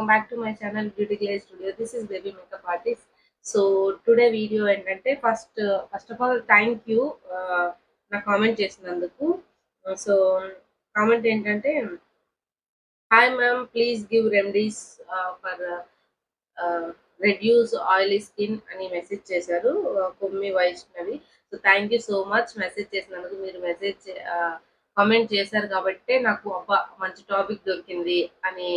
welcome back to my channel Beauty Glaze Studio. This is Baby Makeup Artist. So today video ఏంటంటే first of all thank you నా comment చేసినందుకు. So comment ఏంటంటే hi ma'am, please give remedies for reduce oily skin అని message చేశారు కొమ్మి Vaishnavi. So thank you so much message చేసినందుకు. మీరు message comment చేశారు కాబట్టి నాకు అబ్బా మంచి టాపిక్ దొరికింది అని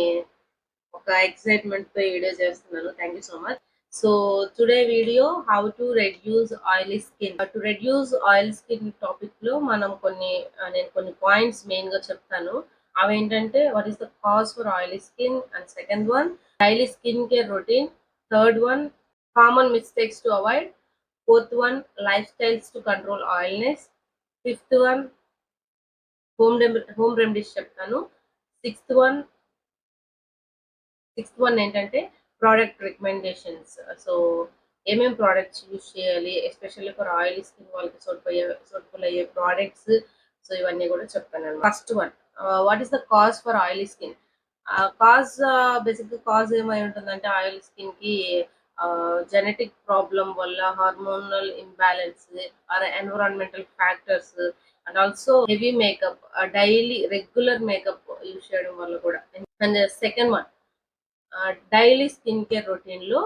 ఒక ఎక్సైట్మెంట్ తో వీడియో చేస్తున్నాను. Thank you so much. So today video how to reduce oily skin. To reduce oil skin topic లో మనం నేను కొన్ని పాయింట్స్ మెయిన్ గా చెప్తాను. అవేంటంటే what is the cause for oily skin, and second one daily skin care routine, third one common mistakes to avoid, fourth one life styles to control oiliness, fifth one home remedies చెప్తాను, sixth one ఏంటంటే product recommendations. So ఏమేమి products use చేయాలి, especially for oil skin వాళ్ళకి suitable అయ్యే products. So ఇవన్నీ కూడా చెప్తాను. First one, what is the cause for oily skin. Basic cause ఏమై ఉంటుందంటే ఆయిల్ స్కిన్ కి జెనెటిక్ ప్రాబ్లం వల్ల, hormonal imbalance are environmental factors, and also heavy makeup, daily regular makeup use చేయడం వల్ల కూడా. And second one daily skin care routine లో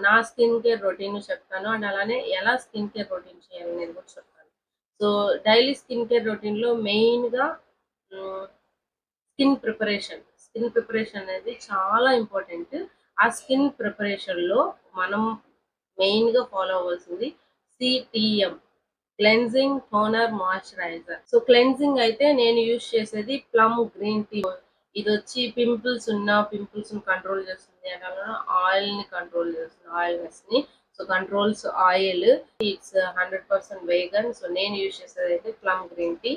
నా skin care routine చెప్తాను, అండ్ అలానే ఎలా స్కిన్ కేర్ రొటీన్ చేయాలనేది కూడా చెప్తాను. So daily skin care routine లో మెయిన్ గా స్కిన్ ప్రిపరేషన్ అనేది చాలా ఇంపార్టెంట్. ఆ స్కిన్ ప్రిపరేషన్ లో మనం మెయిన్ గా ఫాలో అవ్వాల్సింది CTM, cleansing toner moisturiser. So cleansing అయితే నేను యూజ్ చేసేది ప్లమ్ గ్రీన్ టీ. ఇది వచ్చి పింపుల్స్ కంట్రోల్ చేస్తుంది, అండ్ ఆయిల్ ని కంట్రోల్ చేస్తుంది, ఆయిల్నెస్ ని. So controls oil. It's 100% vegan. So నేను యూజ్ చేసేది అయితే plum green tea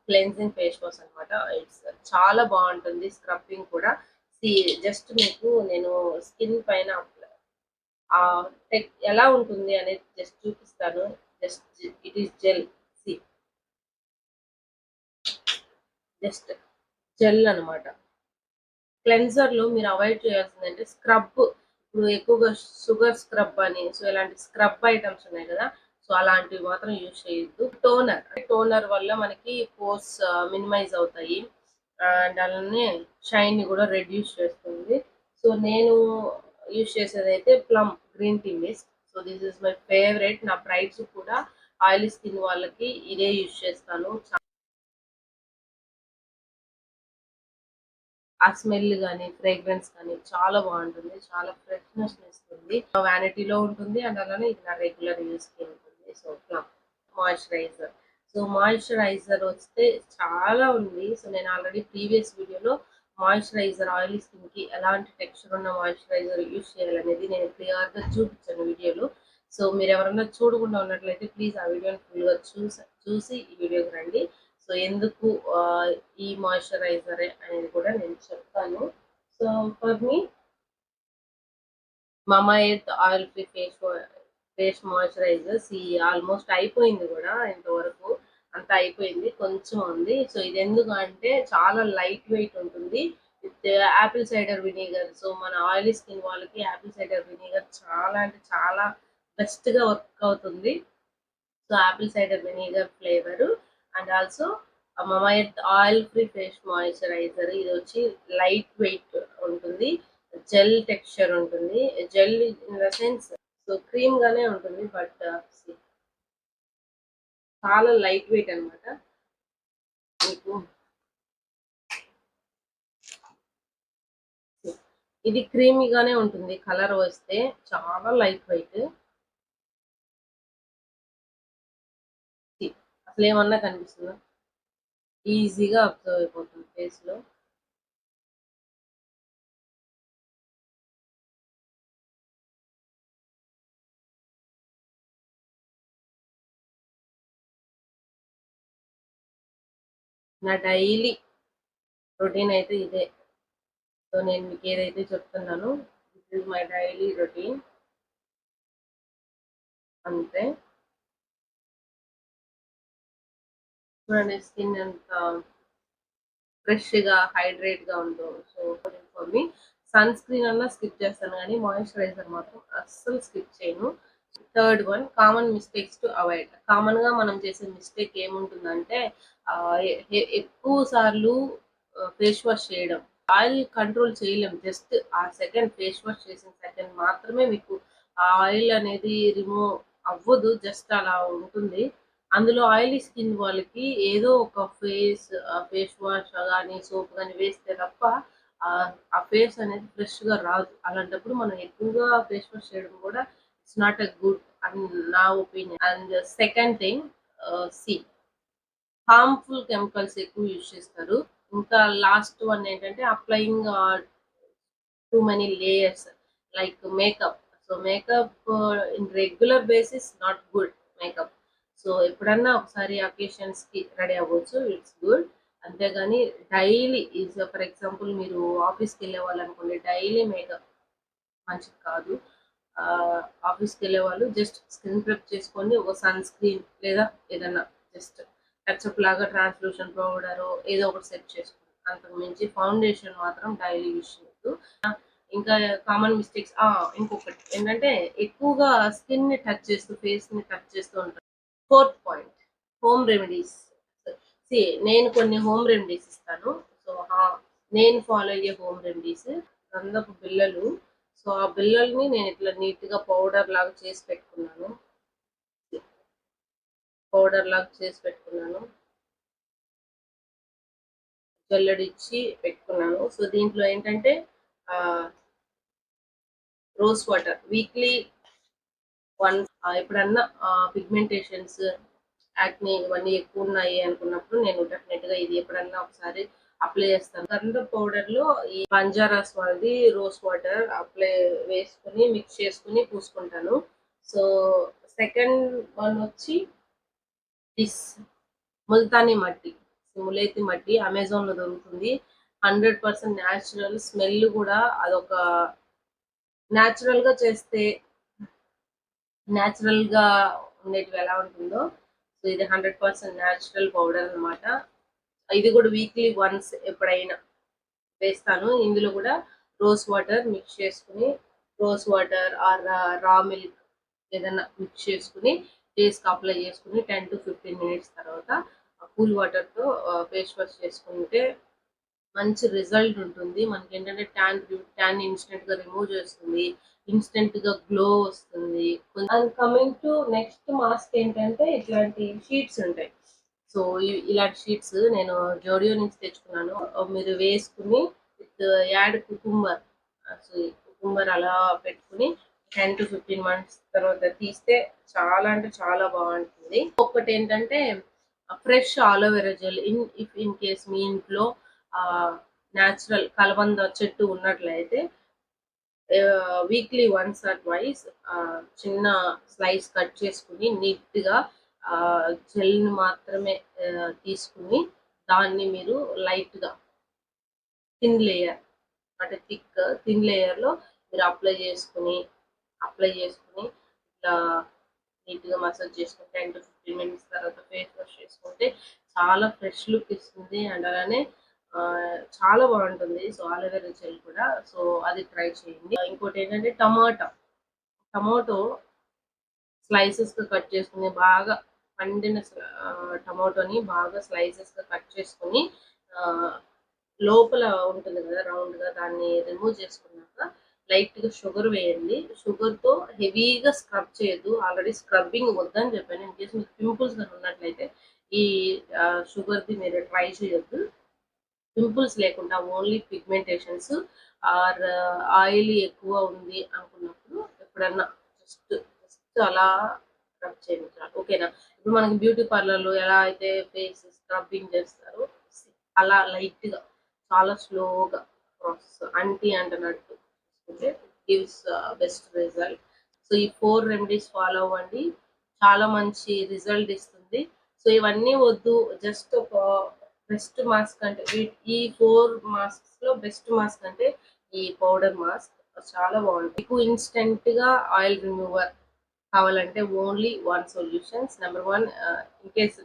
cleansing face wash అనమాట. ఇట్స్ చాలా బాగుంటుంది. స్క్రబ్బింగ్ కూడా జస్ట్ మీకు నేను స్కిన్ పైన ఎలా ఉంటుంది అనేది జస్ట్ చూపిస్తాను. Just it is gel. Just gel అనమాట. క్లెన్జర్ లో మీరు అవాయిడ్ చేయాల్సిందంటే స్క్రబ్. ఇప్పుడు ఎక్కువగా షుగర్ స్క్రబ్ అని, సో ఇలాంటి స్క్రబ్ ఐటమ్స్ ఉన్నాయి కదా, సో అలాంటివి మాత్రం యూజ్ చేయొద్దు. టోనర్ వల్ల మనకి పోర్స్ మినిమైజ్ అవుతాయి, అండ్ అలానే షైన్ ని కూడా రెడ్యూస్ చేస్తుంది. సో నేను యూజ్ చేసేది అయితే plum green tea mist. So this is my favourite. నా బ్రైడ్స్ కూడా ఆయిలీ స్కిన్ వాళ్ళకి ఇదే యూజ్ చేస్తాను. ఆ స్మెల్ కానీ ఫ్రేగ్రెన్స్ కానీ చాలా బాగుంటుంది, చాలా ఫ్రెష్నెస్ ఇస్తుంది. వ్యానిటీలో ఉంటుంది, అండ్ అలానే ఇది నా రెగ్యులర్ యూస్ కి ఉంటుంది. So moisturiser. సో మాయిశ్చరైజర్ వస్తే చాలా ఉంది. సో నేను ఆల్రెడీ ప్రీవియస్ వీడియోలో మాయిశ్చరైజర్ ఆయిలీ స్కిన్ కి ఎలాంటి టెక్స్చర్ ఉన్న మాయిశ్చరైజర్ యూస్ చేయాలనేది నేను క్లియర్ గా చూపించాను వీడియోలో. సో మీరు ఎవరైనా చూడకుండా ఉన్నట్లయితే ప్లీజ్ ఆ వీడియోని ఫుల్గా చూసి ఈ వీడియోకి రండి. సో ఎందుకు ఈ మాయిశ్చరైజర్ అనేది కూడా నేను చెప్తాను. సో ఫర్ మీ మామా earth oil free face moisturiser almost అయిపోయింది కూడా. ఇంతవరకు అంతా అయిపోయింది, కొంచెం ఉంది. సో ఇది ఎందుకు అంటే చాలా లైట్ వెయిట్ ఉంటుంది with apple cider vinegar. So మన ఆయిలీ స్కిన్ వాళ్ళకి యాపిల్ సైడర్ వినీగర్ చాలా అంటే చాలా బెస్ట్ గా వర్క్ అవుతుంది. So apple cider vinegar flavour, and also Mamaearth oil free face moisturiser. ఇది వచ్చి లైట్ వెయిట్ ఉంటుంది, జెల్ టెక్స్చర్ ఉంటుంది. Gel in the sense so cream గానే ఉంటుంది, బట్ చాలా లైట్ వెయిట్ అనమాట. మీకు ఇది క్రీమీగానే ఉంటుంది. కలర్ వస్తే చాలా లైట్ వెయిట్. అసలు ఏమన్నా కనిపిస్తుందా? ఈజీగా అబ్జర్వ్ అయిపోతుంది ఫేస్ లో. నా డైలీ రొటీన్ అయితే ఇదే. సో నేను మీకు ఏదైతే చెప్తున్నానో this is my daily routine. అంతే. చూడండి స్కిన్ ఎంత ఫ్రెష్ గా హైడ్రేట్ గా ఉందో. So for me sun screen అన్నా స్కిప్ చేస్తాను కానీ మాయిశ్చరైజర్ మాత్రం అస్సలు స్కిప్ చేయను. Third one, common mistakes to avoid. కామన్‌గా మనం చేసే మిస్టేక్ ఏముంటుందంటే ఎక్కువ సార్లు ఫేస్ వాష్ చేయడం. ఆయిల్ కంట్రోల్ చేయలేం. జస్ట్ ఆ సెకండ్ ఫేస్ వాష్ చేసిన సెకండ్ మాత్రమే మీకు ఆ ఆయిల్ అనేది రిమూవ్ అవ్వదు. జస్ట్ అలా ఉంటుంది. అందులో ఆయిలీ స్కిన్ వాళ్ళకి ఏదో ఒక ఫేస్ వాష్ గాని, సోప్ గాని వేస్తే తప్ప ఆ ఫేస్ అనేది ఫ్రెష్‌గా రాదు. అలాంటప్పుడు మనం ఎక్కువగా ఫేస్ వాష్ చేయడం కూడా ఇట్స్ నాట్ ఎ గుడ్ అని నా opinion. And second thing, see harmful chemicals ఎక్కువ యూజ్ చేస్తారు. ఇంకా లాస్ట్ వన్ ఏంటంటే applying too many layers like makeup. So makeup in regular basis not good makeup. So ఎప్పుడన్నా ఒకసారి అకేషన్స్‌కి రెడీ అవ్వచ్చు. It's good. అంతేగాని డైలీ ఫర్ ఎగ్జాంపుల్ మీరు ఆఫీస్‌కెళ్ళే వాళ్ళనుకోండి, డైలీ మేకప్ మంచిది కాదు. ఆఫీస్‌కెళ్ళేవాళ్ళు జస్ట్ స్కిన్ ప్రెప్ చేసుకొని ఒక సన్ స్క్రీన్ లేదా ఏదన్నా జస్ట్ టచప్ లాగా ట్రాన్స్‌లూషన్ పౌడరో ఏదో ఒకటి సెట్ చేసుకోండి. అంతకు మించి ఫౌండేషన్ మాత్రం డైలీ యూజ్ చేయొద్దు. ఇంకా కామన్ మిస్టేక్స్, ఇంకొకటి ఏంటంటే ఎక్కువగా స్కిన్‌ని టచ్ చేస్తూ, ఫేస్‌ని టచ్ చేస్తూ ఉంటారు. Fourth point, home remedies. See నేను కొన్ని హోమ్ రెమెడీస్ ఇస్తాను. సో, నేను ఫాలో అయ్యే హోమ్ రెమెడీస్ గంధపు బిళ్ళలు. సో, ఆ బిళ్ళల్ని నేను ఇట్లా నీట్‌గా పౌడర్ లాగా చేసి పెట్టుకున్నాను. జల్లెడిచ్చి పెట్టుకున్నాను. సో, దీంట్లో ఏంటంటే ఆహ్, రోజ్ వాటర్ వీక్లీ వన్స్, ఎప్పుడన్నా పిగ్మెంటేషన్స్, యాక్నే ఇవన్నీ ఎక్కువున్నాయి అనుకున్నప్పుడు నేను డెఫినిట్‌గా ఇది ఎప్పుడన్నా ఒకసారి అప్లై చేస్తాను. గంధం పౌడర్‌లో ఈ బంజారాస్ వాళ్ళది రోజ్ వాటర్ వేసుకొని మిక్స్ చేసుకొని పూసుకుంటాను. సో, సెకండ్ వన్ వచ్చి దిస్ ముల్తానీ మట్టి. ములేతి మట్టి అమెజాన్‌లో దొరుకుతుంది. 100% న్యాచురల్. స్మెల్ గూడా అదొక న్యాచురల్‌గా చేస్తే న్యాచురల్‌గా ఉండేటివి ఎలా ఉంటుందో, సో ఇది 100% న్యాచురల్ పౌడర్ అనమాట. ఇది గూడా వీక్లీ వన్స్ ఎప్పుడైనా వేస్తాను. ఇందులో గూడా రోజ్ వాటర్ మిక్స్ చేసుకొని, rose water or raw milk ఏదన్నా మిక్స్ చేసుకొని ఫేస్‌కి అప్లై చేసుకొని 10-15 మినిట్స్ తర్వాత కూల్ వాటర్‌తో ఫేస్ వాష్ చేసుకుంటే మంచి రిజల్ట్ ఉంటుంది. మనకేంటంటే ట్యాన్ ఇన్‌స్టంట్‌గా రిమూవ్ చేస్తుంది. ఇన్‌స్టంట్‌గా గ్లో వస్తుంది. And coming to next mask ఏంటంటే ఇట్లాంటి షీట్స్ ఉంటాయి. సో, ఇలాంటి షీట్స్ నేను జోడియో నుంచి తెచ్చుకున్నాను. మీరు వేసుకొని విత్ యాడ్ కుకుంబర్. సో, ఈ కుకుంబర్ అలా పెట్టుకొని 10-15 మంత్స్ తర్వాత తీస్తే చాలా అంటే చాలా బావుంటుంది. ఒకటేంటంటే fresh aloe vera gel. In case మీ ఇంట్లో నేచురల్ కలబంద చెట్టు ఉన్నట్లయితే వీక్లీ వన్స్ ఆర్ ట్వైస్ చిన్న స్లైస్ కట్ చేసుకొని నీట్‌గా జెల్‌ని మాత్రమే తీసుకొని దాన్ని మీరు లైట్‌గా థిన్ లేయర్ అంటే థిన్ లేయర్‌లో మీరు అప్లై చేసుకొని ఇట్లా నీట్‌గా మసాజ్ చేసుకొని 10-15 మినిట్స్ తర్వాత ఫేస్ వాష్ చేసుకుంటే చాలా ఫ్రెష్ లుక్ ఇస్తుంది. అండ్ అలానే చాలా బావుంటుంది. సో, అలోవెరా జెల్ కూడా. సో, అది ట్రై చేయండి. ఇంకోటేంటంటే టమాటో స్లైసెస్‌గా కట్ చేసుకొని బాగా పండిన టమాటోని బాగా స్లైసెస్‌గా కట్ చేసుకొని ఆహ్, లోపల ఉంటుంది కదా! రౌండ్‌గా దాన్ని రిమూవ్ చేసుకున్నాక లైట్‌గా షుగర్ వేయండి. షుగర్‌తో హెవీగా స్క్రబ్ చేయొద్దు. ఆల్రెడీ స్క్రబ్బింగ్ వద్దని చెప్పాను. ఇన్ కేస్ మీకు పింపుల్స్ గాని ఉన్నట్లయితే ఈ షుగర్‌ది మీరు ట్రై చేయొద్దు. పింపుల్స్ లేకుండా ఓన్లీ పిగ్మెంటేషన్స్ ఆర్ ఆయిల్ ఎక్కువ ఉంది అనుకున్నప్పుడు ఎప్పుడన్నా జస్ట్ అలా రబ్ చేయండి చాలు. ఓకేనా? ఇప్పుడు మనకి బ్యూటీ పార్లర్‌లో ఎలా అయితే ఫేస్ స్క్రబ్బింగ్ చేస్తారో అలా లైట్‌గా చాలా స్లోగా ప్రాసెస్ అంటున్నట్టు చేసుకుంటే గివ్స్ బెస్ట్ రిజల్ట్. సో, ఈ 4 రెమెడీస్ ఫాలో అవ్వండి. చాలా మంచి రిజల్ట్ ఇస్తుంది. సో, ఇవన్నీ వద్దు, జస్ట్ ఒక బెస్ట్ మాస్క్ అంటే ఈ 4 మాస్క్స్‌లో బెస్ట్ మాస్క్ అంటే ఈ పౌడర్ మాస్క్ చాలా బావుంటుంది. మీకు ఇన్‌స్టంట్‌గా ఆయిల్ రిమూవర్ కావాలంటే only one solutions. Number 1, in case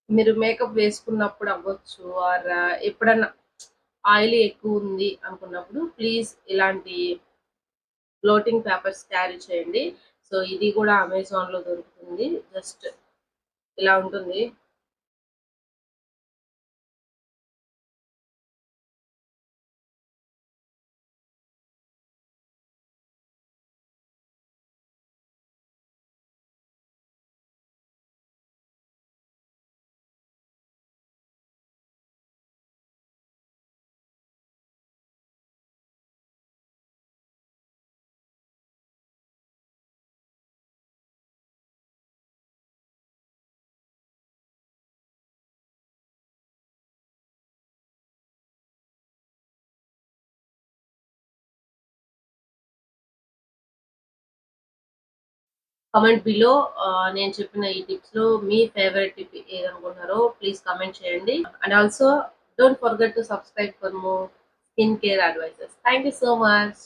మీరు మేకప్ వేసుకున్నప్పుడు అవ్వచ్చు ఆర్ ఎప్పుడన్నా ఆయిల్ ఎక్కువ ఉంది అనుకున్నప్పుడు ప్లీజ్ ఇలాంటి ఫ్లోటింగ్ పేపర్స్ క్యారీ చేయండి. సో ఇది కూడా అమెజాన్‌లో దొరుకుతుంది. జస్ట్ ఇలా ఉంటుంది. కామెంట్ బిలో నేను చెప్పిన ఈ టిప్స్‌లో మీ ఫేవరెట్ టిప్ ఏదనుకుంటున్నారో ప్లీజ్ కామెంట్ చేయండి. And also don't forget to subscribe for more skin care advices. Thank you so much.